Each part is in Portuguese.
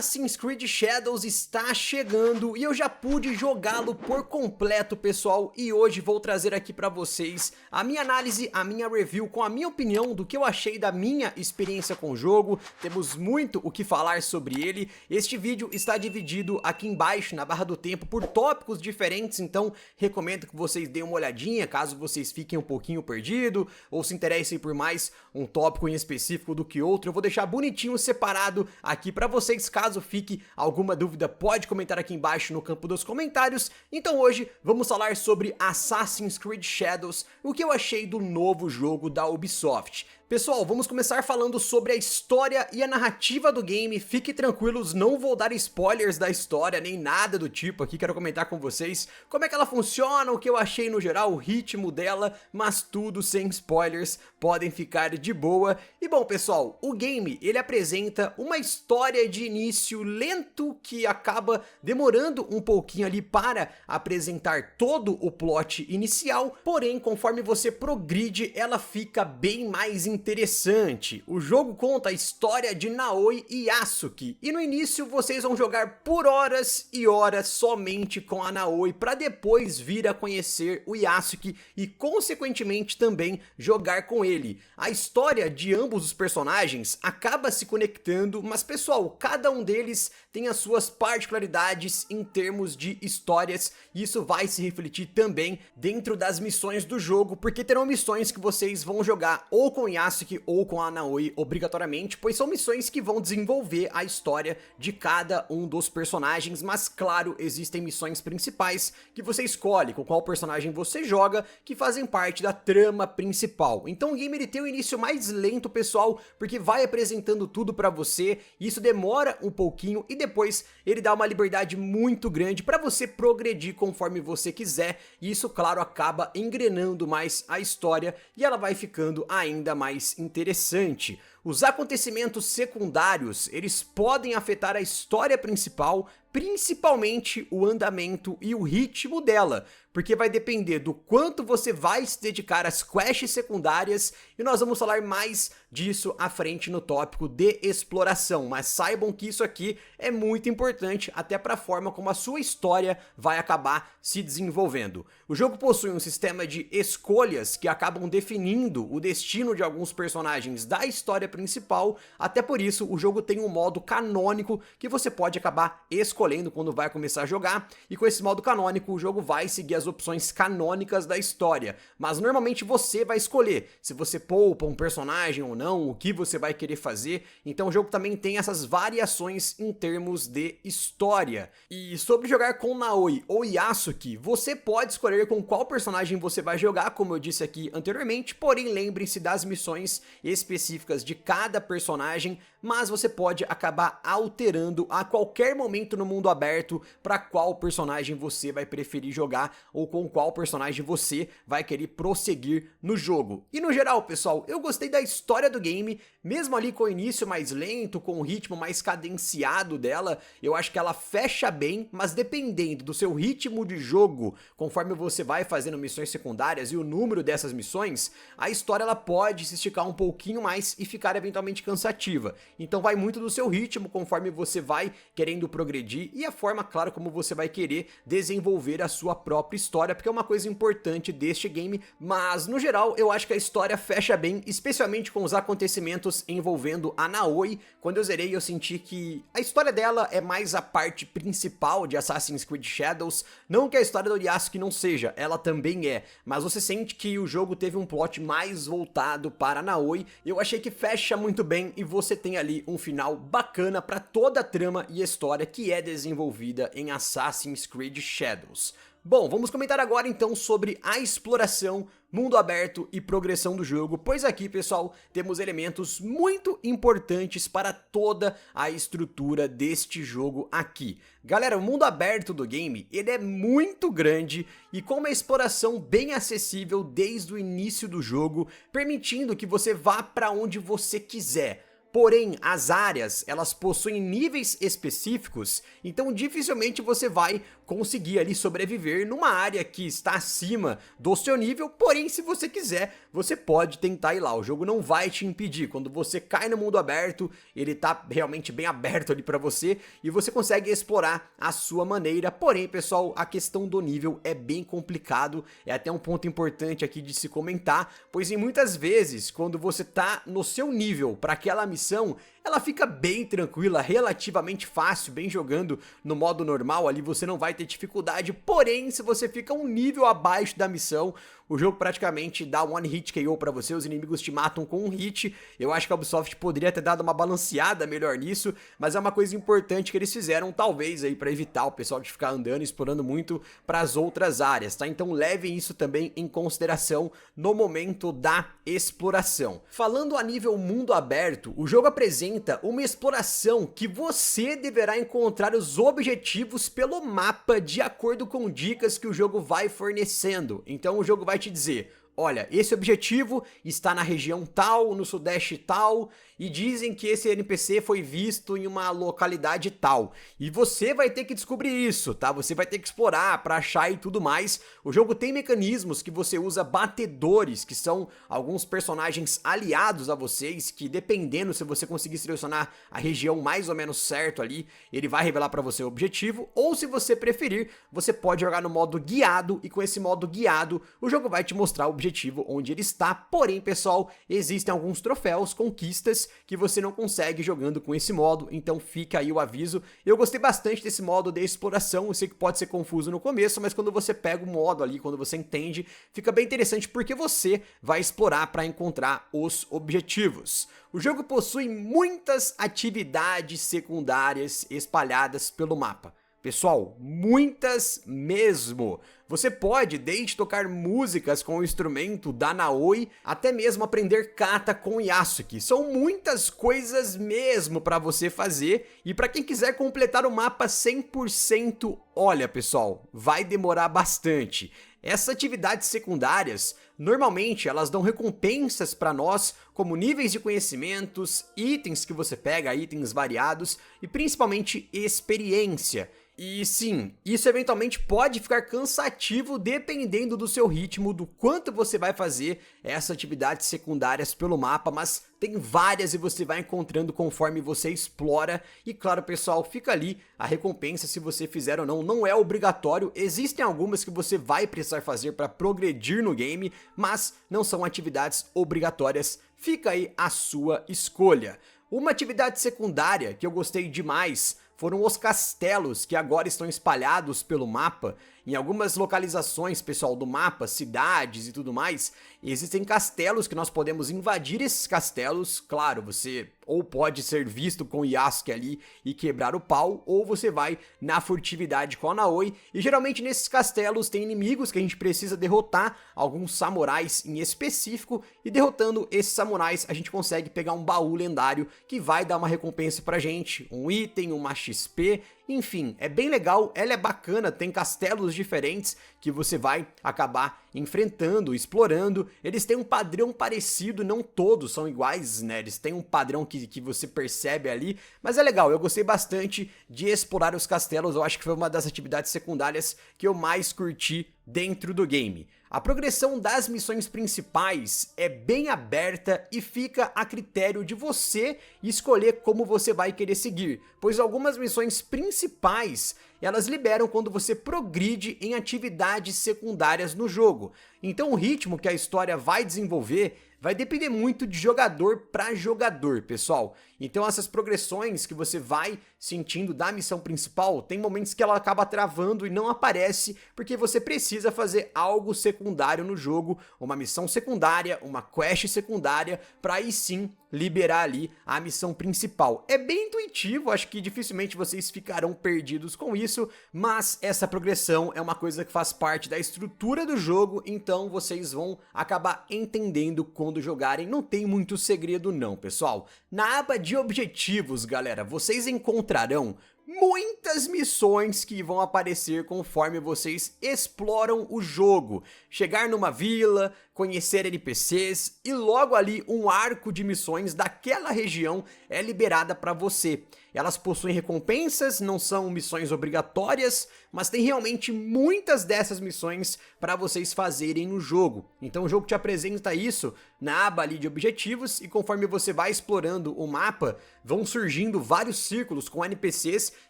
Assassin's Creed Shadows está chegando e eu já pude jogá-lo por completo, pessoal, e hoje vou trazer aqui para vocês a minha análise, a minha review com a minha opinião do que eu achei da minha experiência com o jogo. Temos muito o que falar sobre ele. Este vídeo está dividido aqui embaixo na barra do tempo por tópicos diferentes, então recomendo que vocês deem uma olhadinha caso vocês fiquem um pouquinho perdidos ou se interessem por mais um tópico em específico do que outro. Eu vou deixar bonitinho separado aqui para vocês. Caso fique alguma dúvida, pode comentar aqui embaixo no campo dos comentários. Então hoje vamos falar sobre Assassin's Creed Shadows, o que eu achei do novo jogo da Ubisoft. Pessoal, vamos começar falando sobre a história e a narrativa do game. Fiquem tranquilos, não vou dar spoilers da história, nem nada do tipo aqui. Quero comentar com vocês como é que ela funciona, o que eu achei no geral, o ritmo dela, mas tudo sem spoilers, podem ficar de boa. E bom, pessoal, o game, ele apresenta uma história de início lento que acaba demorando um pouquinho ali para apresentar todo o plot inicial, porém, conforme você progride, ela fica bem mais interessante. O jogo conta a história de Naoi e Yasuki, e no início vocês vão jogar por horas e horas somente com a Naoi, para depois vir a conhecer o Yasuki e consequentemente também jogar com ele. A história de ambos os personagens acaba se conectando, mas pessoal, cada um deles tem as suas particularidades em termos de histórias, e isso vai se refletir também dentro das missões do jogo, porque terão missões que vocês vão jogar ou com Yasuki ou com a Naoi obrigatoriamente, pois são missões que vão desenvolver a história de cada um dos personagens, mas claro, existem missões principais que você escolhe com qual personagem você joga, que fazem parte da trama principal. Então o game ele tem um início mais lento, pessoal, porque vai apresentando tudo pra você, e isso demora um pouquinho, e depois ele dá uma liberdade muito grande pra você progredir conforme você quiser, e isso claro acaba engrenando mais a história, e ela vai ficando ainda mais interessante. Os acontecimentos secundários, eles podem afetar a história principal, principalmente o andamento e o ritmo dela, porque vai depender do quanto você vai se dedicar às quests secundárias, e nós vamos falar mais disso à frente no tópico de exploração, mas saibam que isso aqui é muito importante até para a forma como a sua história vai acabar se desenvolvendo. O jogo possui um sistema de escolhas que acabam definindo o destino de alguns personagens da história principal, até por isso o jogo tem um modo canônico que você pode acabar escolhendo quando vai começar a jogar, e com esse modo canônico o jogo vai seguir as opções canônicas da história, mas normalmente você vai escolher se você poupa um personagem ou não, o que você vai querer fazer, então o jogo também tem essas variações em termos de história. E sobre jogar com Naoi ou Yasuki, você pode escolher com qual personagem você vai jogar, como eu disse aqui anteriormente, porém lembre-se das missões específicas de cada personagem, mas você pode acabar alterando a qualquer momento no mundo aberto para qual personagem você vai preferir jogar ou com qual personagem você vai querer prosseguir no jogo. E no geral, pessoal, eu gostei da história do game, mesmo ali com o início mais lento, com o ritmo mais cadenciado dela, eu acho que ela fecha bem, mas dependendo do seu ritmo de jogo, conforme você vai fazendo missões secundárias e o número dessas missões, a história ela pode se esticar um pouquinho mais e ficar eventualmente cansativa. Então vai muito do seu ritmo conforme você vai querendo progredir e a forma, claro, como você vai querer desenvolver a sua própria história, porque é uma coisa importante deste game, mas no geral eu acho que a história fecha bem, especialmente com os acontecimentos envolvendo a Naoi. Quando eu zerei eu senti que a história dela é mais a parte principal de Assassin's Creed Shadows, não que a história do Yasuki não seja, ela também é, mas você sente que o jogo teve um plot mais voltado para a Naoi. Eu achei que fecha muito bem e você tem ali um final bacana para toda a trama e história que é desenvolvida em Assassin's Creed Shadows. Bom, vamos comentar agora então sobre a exploração, mundo aberto e progressão do jogo, pois aqui, pessoal, temos elementos muito importantes para toda a estrutura deste jogo aqui. Galera, o mundo aberto do game, ele é muito grande e com uma exploração bem acessível desde o início do jogo, permitindo que você vá para onde você quiser. Porém, as áreas, elas possuem níveis específicos, então dificilmente você vai conseguir ali sobreviver numa área que está acima do seu nível, porém, se você quiser, você pode tentar ir lá, o jogo não vai te impedir. Quando você cai no mundo aberto, ele tá realmente bem aberto ali pra você e você consegue explorar a sua maneira. Porém, pessoal, a questão do nível é bem complicado, é até um ponto importante aqui de se comentar, pois em muitas vezes, quando você tá no seu nível para aquela missão, ela fica bem tranquila, relativamente fácil, bem jogando no modo normal ali, você não vai ter dificuldade. Porém, se você fica um nível abaixo da missão, o jogo praticamente dá one hit KO pra você, os inimigos te matam com um hit. Eu acho que a Ubisoft poderia ter dado uma balanceada melhor nisso, mas é uma coisa importante que eles fizeram, talvez aí pra evitar o pessoal de ficar andando, explorando muito pras outras áreas, tá? Então levem isso também em consideração no momento da exploração. Falando a nível mundo aberto, o jogo apresenta uma exploração que você deverá encontrar os objetivos pelo mapa de acordo com dicas que o jogo vai fornecendo. Então o jogo vai te dizer: olha, esse objetivo está na região tal, no sudeste tal, e dizem que esse NPC foi visto em uma localidade tal. E você vai ter que descobrir isso, tá? Você vai ter que explorar para achar e tudo mais. O jogo tem mecanismos que você usa batedores, que são alguns personagens aliados a vocês, que dependendo se você conseguir selecionar a região mais ou menos certo ali, ele vai revelar para você o objetivo, ou se você preferir, você pode jogar no modo guiado, e com esse modo guiado, o jogo vai te mostrar o objetivo onde ele está. Porém, pessoal, existem alguns troféus, conquistas, que você não consegue jogando com esse modo, então fica aí o aviso. Eu gostei bastante desse modo de exploração, eu sei que pode ser confuso no começo, mas quando você pega o modo ali, quando você entende, fica bem interessante porque você vai explorar para encontrar os objetivos. O jogo possui muitas atividades secundárias espalhadas pelo mapa. Pessoal, muitas mesmo. Você pode desde tocar músicas com o instrumento da Naoi, até mesmo aprender kata com Yasuki. São muitas coisas mesmo para você fazer, e para quem quiser completar o mapa 100%, olha pessoal, vai demorar bastante. Essas atividades secundárias, normalmente elas dão recompensas para nós, como níveis de conhecimentos, itens que você pega, itens variados, e principalmente experiência. E sim, isso eventualmente pode ficar cansativo dependendo do seu ritmo, do quanto você vai fazer essas atividades secundárias pelo mapa, mas tem várias e você vai encontrando conforme você explora. E claro, pessoal, fica ali a recompensa se você fizer ou não, não é obrigatório. Existem algumas que você vai precisar fazer para progredir no game, mas não são atividades obrigatórias, fica aí a sua escolha. Uma atividade secundária que eu gostei demais foram os castelos, que agora estão espalhados pelo mapa. Em algumas localizações, pessoal, do mapa, cidades e tudo mais, existem castelos que nós podemos invadir. Esses castelos, claro, você ou pode ser visto com o Yasuke ali e quebrar o pau, ou você vai na furtividade com a Naoi, e geralmente nesses castelos tem inimigos que a gente precisa derrotar, alguns samurais em específico, e derrotando esses samurais a gente consegue pegar um baú lendário que vai dar uma recompensa pra gente, um item, uma XP, enfim, é bem legal, ela é bacana, tem castelos diferentes que você vai acabar enfrentando, explorando. Eles têm um padrão parecido, não todos são iguais, né? Eles têm um padrão que você percebe ali, mas é legal, eu gostei bastante de explorar os castelos, eu acho que foi uma das atividades secundárias que eu mais curti dentro do game. A progressão das missões principais é bem aberta e fica a critério de você escolher como você vai querer seguir, pois algumas missões principais elas liberam quando você progride em atividades secundárias no jogo. Então o ritmo que a história vai desenvolver vai depender muito de jogador para jogador, pessoal. Então essas progressões que você vai sentindo da missão principal, tem momentos que ela acaba travando e não aparece, porque você precisa fazer algo secundário no jogo, uma missão secundária, uma quest secundária, para aí sim liberar ali a missão principal. É bem intuitivo, acho que dificilmente vocês ficarão perdidos com isso, mas essa progressão é uma coisa que faz parte da estrutura do jogo, então vocês vão acabar entendendo quando quando jogarem, não tem muito segredo não, pessoal. Na aba de objetivos, galera, vocês encontrarão muitas missões que vão aparecer conforme vocês exploram o jogo. Chegar numa vila, conhecer NPCs e logo ali um arco de missões daquela região é liberada para você. Elas possuem recompensas, não são missões obrigatórias, mas tem realmente muitas dessas missões para vocês fazerem no jogo. Então o jogo te apresenta isso na aba ali de objetivos e conforme você vai explorando o mapa, vão surgindo vários círculos com NPCs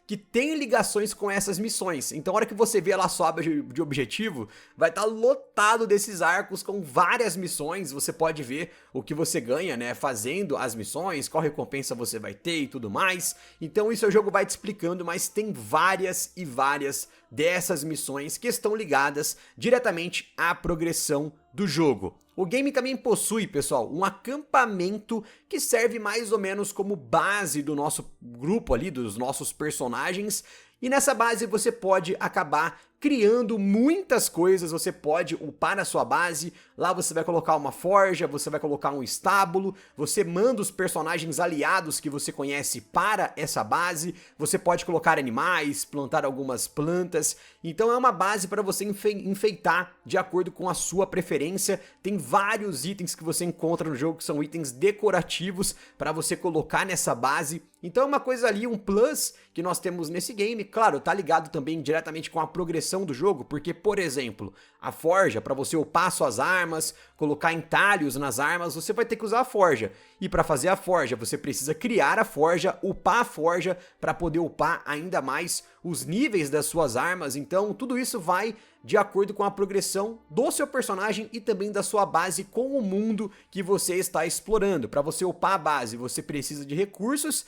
que têm ligações com essas missões. Então a hora que você vê lá a sua aba de objetivo, vai estar lotado desses arcos com várias missões. Você pode ver o que você ganha, né, fazendo as missões, qual recompensa você vai ter e tudo mais. Então isso o jogo vai te explicando, mas tem várias e várias dessas missões que estão ligadas diretamente à progressão do jogo. O game também possui, pessoal, um acampamento que serve mais ou menos como base do nosso grupo ali, dos nossos personagens. E nessa base você pode acabar criando muitas coisas, você pode upar na sua base, lá você vai colocar uma forja, você vai colocar um estábulo, você manda os personagens aliados que você conhece para essa base, você pode colocar animais, plantar algumas plantas, então é uma base para você enfeitar de acordo com a sua preferência. Tem vários itens que você encontra no jogo que são itens decorativos para você colocar nessa base, então é uma coisa ali, um plus que nós temos nesse game. Claro, tá ligado também diretamente com a progressão do jogo, porque, por exemplo, a forja, para você upar suas armas, colocar entalhos nas armas, você vai ter que usar a forja. E para fazer a forja, você precisa criar a forja, upar a forja, para poder upar ainda mais os níveis das suas armas. Então, tudo isso vai de acordo com a progressão do seu personagem e também da sua base com o mundo que você está explorando. Para você upar a base, você precisa de recursos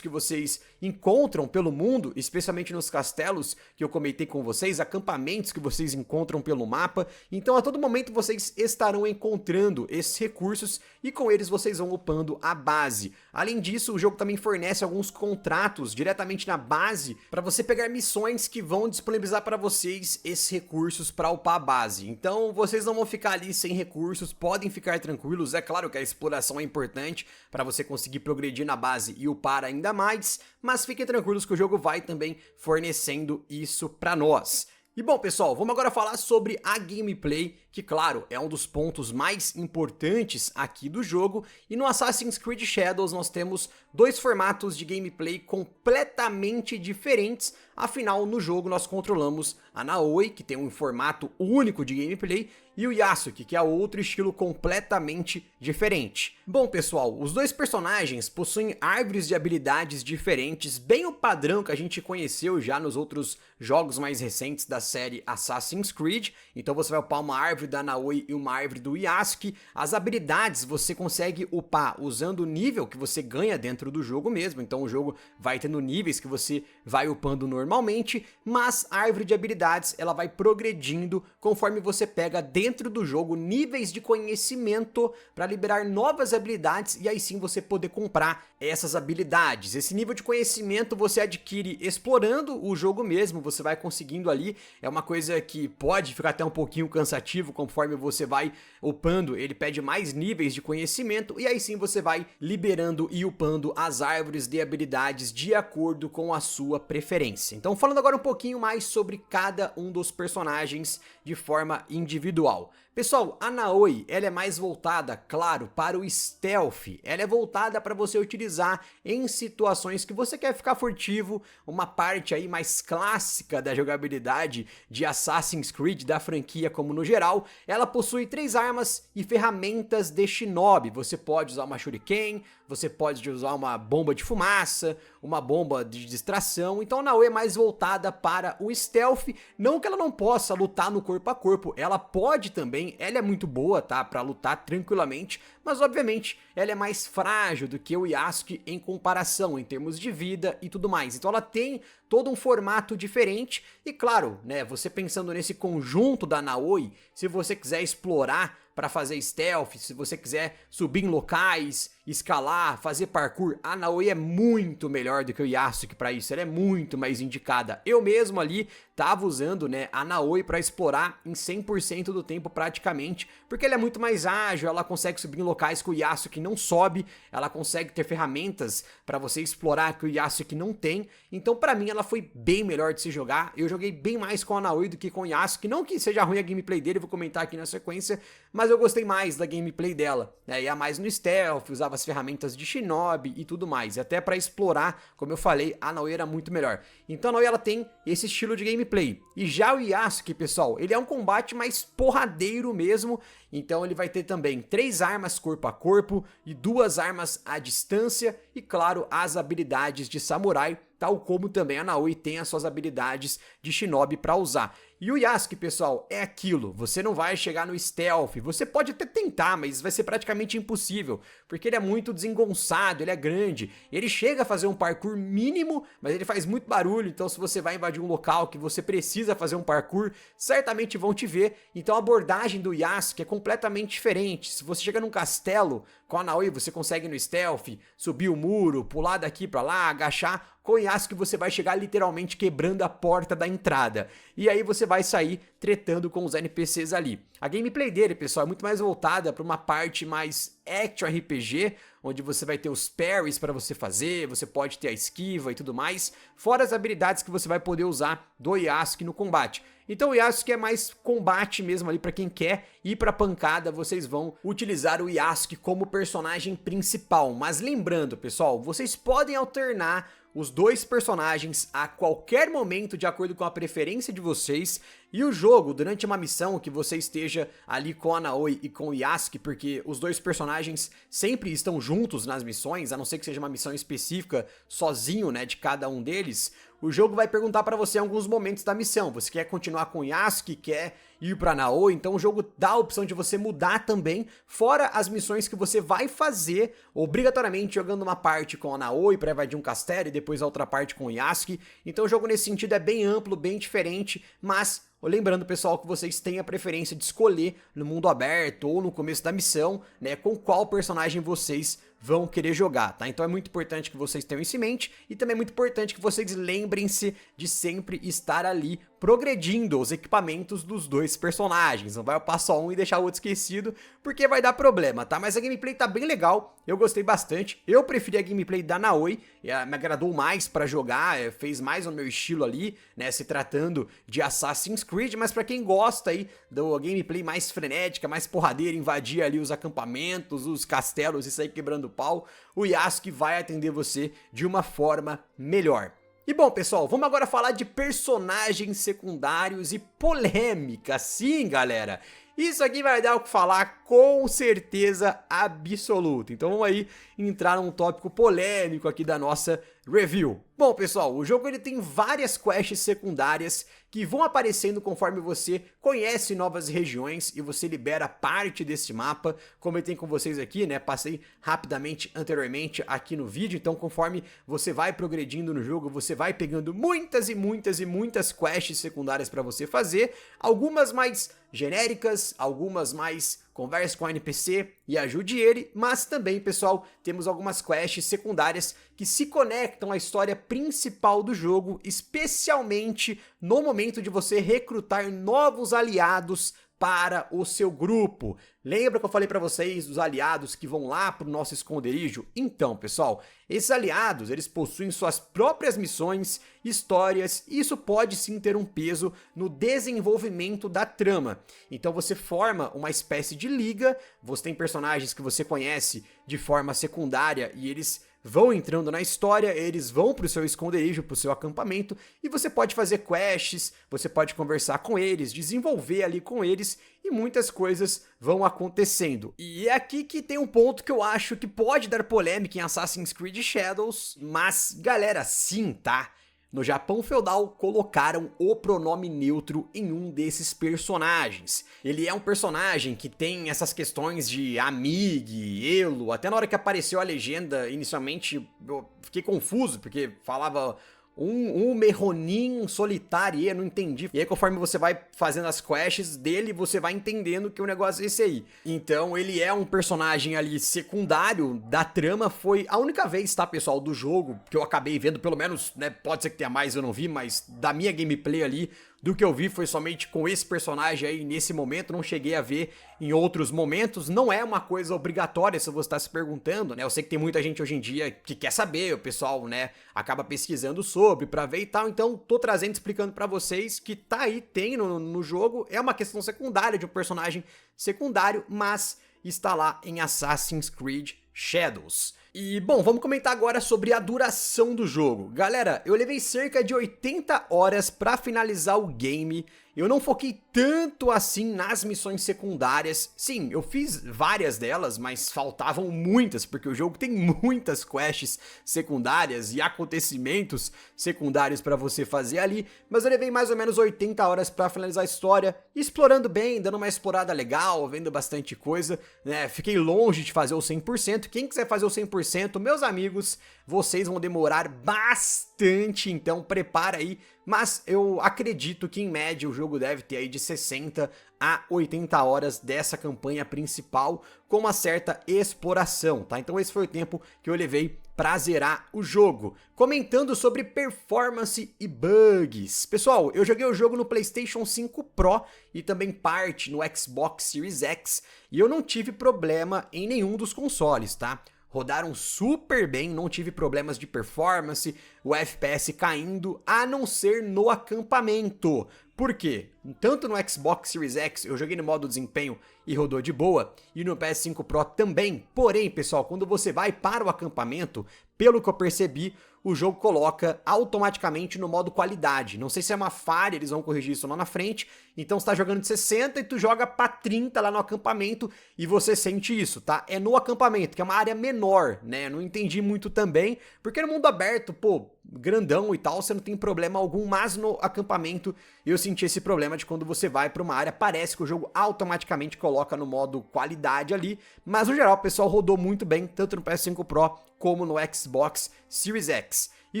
que vocês encontram pelo mundo, especialmente nos castelos que eu comentei com vocês, acampamentos que vocês encontram pelo mapa. Então a todo momento vocês estarão encontrando esses recursos e com eles vocês vão upando a base. Além disso, o jogo também fornece alguns contratos diretamente na base para você pegar missões que vão disponibilizar para vocês esses recursos para upar a base. Então vocês não vão ficar ali sem recursos, podem ficar tranquilos. É claro que a exploração é importante para você conseguir progredir na base e upar ainda mais, mas fiquem tranquilos que o jogo vai também fornecendo isso para nós. E bom, pessoal, vamos agora falar sobre a gameplay, que claro, é um dos pontos mais importantes aqui do jogo. E no Assassin's Creed Shadows nós temos dois formatos de gameplay completamente diferentes. Afinal, no jogo nós controlamos a Naoi, que tem um formato único de gameplay, e o Yasuke, que é outro estilo completamente diferente. Bom, pessoal, os dois personagens possuem árvores de habilidades diferentes, bem o padrão que a gente conheceu já nos outros jogos mais recentes da série Assassin's Creed. Então você vai upar uma árvore da Naoi e uma árvore do Yasuke. As habilidades você consegue upar usando o nível que você ganha dentro do jogo mesmo, então o jogo vai tendo níveis que você vai upando normalmente, mas a árvore de habilidades ela vai progredindo conforme você pega dentro do jogo níveis de conhecimento para liberar novas habilidades e aí sim você poder comprar essas habilidades. Esse nível de conhecimento você adquire explorando o jogo mesmo, você vai conseguindo ali, é uma coisa que pode ficar até um pouquinho cansativo conforme você vai upando, ele pede mais níveis de conhecimento e aí sim você vai liberando e upando as árvores de habilidades de acordo com a sua preferência. Então falando agora um pouquinho mais sobre cada um dos personagens de forma individual. Pessoal, a Naoi, ela é mais voltada, claro, para o stealth. Ela é voltada para você utilizar em situações que você quer ficar furtivo, uma parte aí mais clássica da jogabilidade de Assassin's Creed, da franquia como no geral. Ela possui 3 armas e ferramentas de shinobi. Você pode usar uma shuriken, você pode usar uma bomba de fumaça, uma bomba de distração. Então a Naoi é mais voltada para o stealth, não que ela não possa lutar no corpo a corpo, ela pode também, ela é muito boa, tá, para lutar tranquilamente, mas obviamente ela é mais frágil do que o Yasuke em comparação, em termos de vida e tudo mais. Então ela tem todo um formato diferente e claro, né, você pensando nesse conjunto da Naoi, se você quiser explorar para fazer stealth, se você quiser subir em locais, escalar, fazer parkour, a Naoi é muito melhor do que o Yasuke para isso, ela é muito mais indicada. Eu mesmo ali tava usando, né, a Naoi para explorar em 100% do tempo praticamente, porque ela é muito mais ágil, ela consegue subir em locais que o Yasuke não sobe, ela consegue ter ferramentas para você explorar que o Yasuke não tem, então para mim ela foi bem melhor de se jogar. Eu joguei bem mais com a Naoi do que com o Yasuke, não que seja ruim a gameplay dele, vou comentar aqui na sequência, mas eu gostei mais da gameplay dela, né, ia mais no stealth, usava as ferramentas de Shinobi e tudo mais, e até para explorar, como eu falei, a Naoi era muito melhor. Então a Naoi ela tem esse estilo de gameplay, e já o Yasuke, pessoal, ele é um combate mais porradeiro mesmo, então ele vai ter também 3 armas corpo a corpo e 2 armas à distância e claro, as habilidades de samurai, tal como também a Naoi tem as suas habilidades de Shinobi para usar. E o Yasuke, pessoal, é aquilo, você não vai chegar no stealth, você pode até tentar, mas vai ser praticamente impossível, porque ele é muito desengonçado, ele é grande, ele chega a fazer um parkour mínimo, mas ele faz muito barulho, então se você vai invadir um local que você precisa fazer um parkour, certamente vão te ver, então a abordagem do Yasuke é completamente diferente. Se você chega num castelo com a Naoi, você consegue no stealth, subir o muro, pular daqui pra lá, agachar. Com o Yasuke você vai chegar literalmente quebrando a porta da entrada. E aí você vai sair tretando com os NPCs ali. A gameplay dele, pessoal, é muito mais voltada para uma parte mais action RPG, onde você vai ter os parries para você fazer, você pode ter a esquiva e tudo mais, fora as habilidades que você vai poder usar do Yasuke no combate. Então o Yasuke é mais combate mesmo ali para quem quer ir pra pancada, vocês vão utilizar o Yasuke como personagem principal. Mas lembrando, pessoal, vocês podem alternar os 2 personagens a qualquer momento de acordo com a preferência de vocês, e o jogo, durante uma missão que você esteja ali com a Naoi e com o Yasuke, porque os 2 personagens sempre estão juntos nas missões, a não ser que seja uma missão específica sozinho, né, de cada um deles, o jogo vai perguntar pra você em alguns momentos da missão, você quer continuar com o Yasuke, quer ir pra Naoi, então o jogo dá a opção de você mudar também, fora as missões que você vai fazer obrigatoriamente jogando uma parte com a Naoi pra invadir um castelo e depois a outra parte com o Yasuke, então o jogo nesse sentido é bem amplo, bem diferente, mas lembrando, pessoal, que vocês têm a preferência de escolher no mundo aberto ou no começo da missão, né, com qual personagem vocês vão querer jogar, tá? Então é muito importante que vocês tenham isso em mente e também é muito importante que vocês lembrem-se de sempre estar ali progredindo os equipamentos dos 2 personagens. Não vai upar só um e deixar o outro esquecido, porque vai dar problema, tá? Mas a gameplay tá bem legal, eu gostei bastante. Eu preferi a gameplay da Naoi, me agradou mais pra jogar, fez mais o meu estilo ali, né? Se tratando de Assassin's Creed, mas pra quem gosta aí da gameplay mais frenética, mais porradeira, invadir ali os acampamentos, os castelos e sair quebrando pau, o Yasuke vai atender você de uma forma melhor. E bom, pessoal, vamos agora falar de personagens secundários e polêmica. Sim, galera, isso aqui vai dar o que falar com certeza absoluta. Então vamos aí entrar num tópico polêmico aqui da nossa review. Bom, pessoal, o jogo ele tem várias quests secundárias que vão aparecendo conforme você conhece novas regiões e você libera parte desse mapa. Comentei com vocês aqui, né, passei rapidamente anteriormente aqui no vídeo, então conforme você vai progredindo no jogo, você vai pegando muitas e muitas e muitas quests secundárias para você fazer, algumas mais genéricas, algumas mais converse com o NPC e ajude ele, mas também, pessoal, temos algumas quests secundárias que se conectam à história principal do jogo, especialmente no momento de você recrutar novos aliados para o seu grupo. Lembra que eu falei para vocês dos aliados que vão lá para o nosso esconderijo? Então, pessoal, esses aliados, eles possuem suas próprias missões, histórias, e isso pode sim ter um peso no desenvolvimento da trama. Então você forma uma espécie de liga, você tem personagens que você conhece de forma secundária e eles vão entrando na história, eles vão pro seu esconderijo, pro seu acampamento, e você pode fazer quests, você pode conversar com eles, desenvolver ali com eles, e muitas coisas vão acontecendo. E é aqui que tem um ponto que eu acho que pode dar polêmica em Assassin's Creed Shadows, mas galera, sim, tá? no Japão feudal colocaram o pronome neutro em um desses personagens. Ele é um personagem que tem essas questões de amigue, elo, até na hora que apareceu a legenda, inicialmente eu fiquei confuso, porque falava um Meronin solitário, eu não entendi. E aí conforme você vai fazendo as quests dele, você vai entendendo que o negócio é esse aí. Então ele é um personagem ali secundário da trama, foi a única vez, tá pessoal, do jogo, que eu acabei vendo, pelo menos, né, pode ser que tenha mais, eu não vi, mas da minha gameplay ali, do que eu vi foi somente com esse personagem aí nesse momento, não cheguei a ver em outros momentos. Não é uma coisa obrigatória se você está se perguntando, né? Eu sei que tem muita gente hoje em dia que quer saber, o pessoal, né, acaba pesquisando sobre pra ver e tal, então tô trazendo, explicando pra vocês que tá aí, tem no jogo, é uma questão secundária de um personagem secundário, mas está lá em Assassin's Creed Shadows. E, bom, vamos comentar agora sobre a duração do jogo. Galera, eu levei cerca de 80 horas pra finalizar o game. Eu não foquei tanto assim nas missões secundárias. Sim, eu fiz várias delas, mas faltavam muitas, porque o jogo tem muitas quests secundárias e acontecimentos secundários pra você fazer ali. Mas eu levei mais ou menos 80 horas pra finalizar a história, explorando bem, dando uma explorada legal, vendo bastante coisa, né? Fiquei longe de fazer o 100%. Quem quiser fazer o 100%, meus amigos, vocês vão demorar bastante, então prepara aí. Mas eu acredito que em média o jogo deve ter aí de 60 a 80 horas dessa campanha principal com uma certa exploração, tá? Então esse foi o tempo que eu levei pra zerar o jogo. Comentando sobre performance e bugs. Pessoal, eu joguei o jogo no PlayStation 5 Pro e também parte no Xbox Series X e eu não tive problema em nenhum dos consoles, tá? Rodaram super bem, não tive problemas de performance, o FPS caindo, a não ser no acampamento. Por quê? Tanto no Xbox Series X eu joguei no modo desempenho e rodou de boa, e no PS5 Pro também. Porém, pessoal, quando você vai para o acampamento, pelo que eu percebi, o jogo coloca automaticamente no modo qualidade. Não sei se é uma falha, eles vão corrigir isso lá na frente. Então você tá jogando de 60 e tu joga pra 30 lá no acampamento e você sente isso, tá? É no acampamento, que é uma área menor, né? Não entendi muito também, porque no mundo aberto, pô, grandão e tal, você não tem problema algum, mas no acampamento eu senti esse problema de quando você vai pra uma área, parece que o jogo automaticamente coloca no modo qualidade ali, mas no geral o pessoal rodou muito bem, tanto no PS5 Pro como no Xbox Series X. E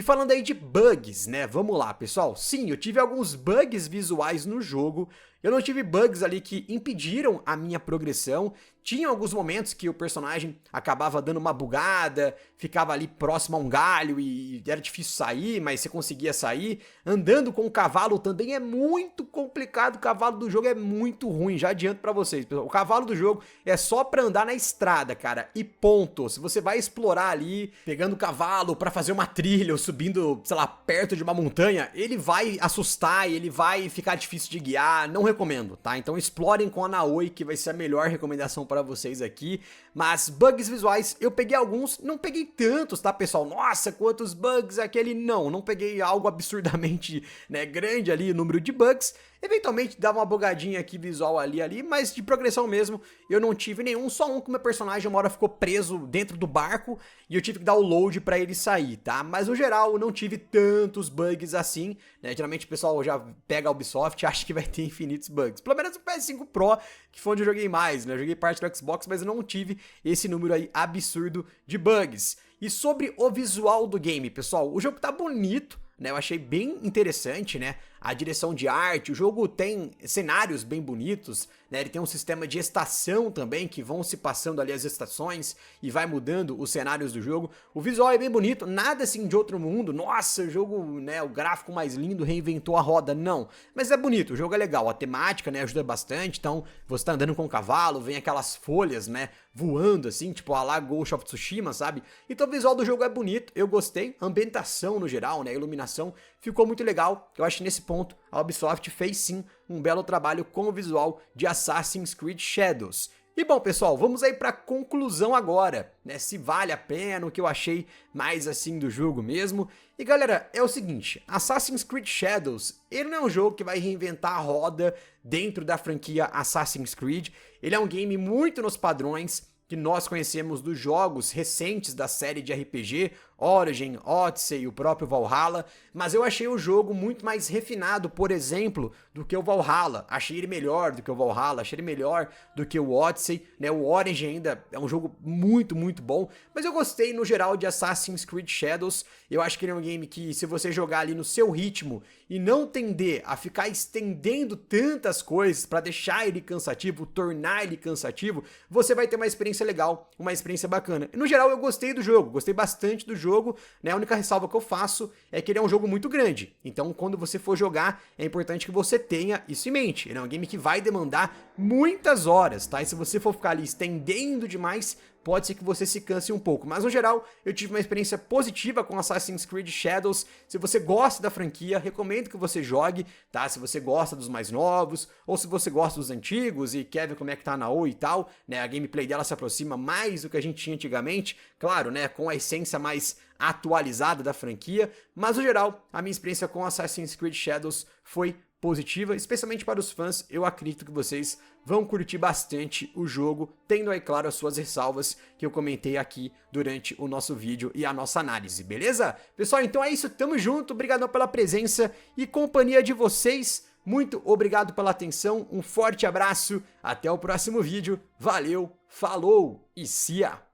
falando aí de bugs, né, vamos lá pessoal, sim, eu tive alguns bugs visuais no jogo, eu não tive bugs ali que impediram a minha progressão. Tinha alguns momentos que o personagem acabava dando uma bugada, ficava ali próximo a um galho e era difícil sair, mas você conseguia sair. Andando com o cavalo também é muito complicado, o cavalo do jogo é muito ruim, já adianto pra vocês. O cavalo do jogo é só pra andar na estrada, cara, e ponto. Se você vai explorar ali, pegando o cavalo pra fazer uma trilha ou subindo, sei lá, perto de uma montanha, ele vai assustar e ele vai ficar difícil de guiar, não recomendo, tá? Então explorem com a Naoi, que vai ser a melhor recomendação para vocês aqui. Mas bugs visuais, eu peguei alguns, não peguei tantos, tá pessoal? Nossa, quantos bugs aquele, não peguei algo absurdamente, né, grande ali, o número de bugs. Eventualmente dava uma bugadinha aqui visual ali, mas de progressão mesmo eu não tive nenhum, só um que o meu personagem uma hora ficou preso dentro do barco e eu tive que dar o load pra ele sair, tá? Mas no geral eu não tive tantos bugs assim, né? Geralmente o pessoal já pega a Ubisoft e acha que vai ter infinitos bugs. Pelo menos no PS5 Pro, que foi onde eu joguei mais, né? Eu joguei parte do Xbox, mas eu não tive esse número aí absurdo de bugs. E sobre o visual do game, pessoal, o jogo tá bonito, né? Eu achei bem interessante, né? A direção de arte, o jogo tem cenários bem bonitos, né? Ele tem um sistema de estação também, que vão se passando ali as estações e vai mudando os cenários do jogo. O visual é bem bonito, nada assim de outro mundo, nossa, o jogo, né, o gráfico mais lindo, reinventou a roda, não. Mas é bonito, o jogo é legal, a temática, né, ajuda bastante, então você tá andando com o cavalo, vem aquelas folhas, né, voando assim, tipo a lá Ghost of Tsushima, sabe? Então o visual do jogo é bonito, eu gostei, a ambientação no geral, né, a iluminação ficou muito legal. Eu acho que nesse ponto a Ubisoft fez sim um belo trabalho com o visual de Assassin's Creed Shadows. E bom pessoal, vamos aí pra conclusão agora, né, se vale a pena, o que eu achei mais assim do jogo mesmo. E galera, é o seguinte, Assassin's Creed Shadows, ele não é um jogo que vai reinventar a roda dentro da franquia Assassin's Creed, ele é um game muito nos padrões que nós conhecemos dos jogos recentes da série de RPG. Origin, Odyssey, o próprio Valhalla, mas eu achei o jogo muito mais refinado, por exemplo, do que o Valhalla. Achei ele melhor do que o Valhalla, achei ele melhor do que o Odyssey, né? O Origin ainda é um jogo muito, muito bom, mas eu gostei no geral de Assassin's Creed Shadows. Eu acho que ele é um game que, se você jogar ali no seu ritmo e não tender a ficar estendendo tantas coisas pra deixar ele cansativo, tornar ele cansativo, você vai ter uma experiência legal, uma experiência bacana. E no geral eu gostei do jogo, gostei bastante do jogo, né? A única ressalva que eu faço é que ele é um jogo muito grande. Então, quando você for jogar, é importante que você tenha isso em mente. Ele é um game que vai demandar muitas horas, tá? E se você for ficar ali estendendo demais, pode ser que você se canse um pouco. Mas, no geral, eu tive uma experiência positiva com Assassin's Creed Shadows. Se você gosta da franquia, recomendo que você jogue, tá? Se você gosta dos mais novos, ou se você gosta dos antigos e quer ver como é que tá na Naoh e tal, né? A gameplay dela se aproxima mais do que a gente tinha antigamente, claro, né? Com a essência mais atualizada da franquia. Mas, no geral, a minha experiência com Assassin's Creed Shadows foi positiva, especialmente para os fãs. Eu acredito que vocês vão curtir bastante o jogo, tendo aí, claro, as suas ressalvas que eu comentei aqui durante o nosso vídeo e a nossa análise, beleza? Pessoal, então é isso, tamo junto, obrigadão pela presença e companhia de vocês, muito obrigado pela atenção, um forte abraço, até o próximo vídeo, valeu, falou e cia!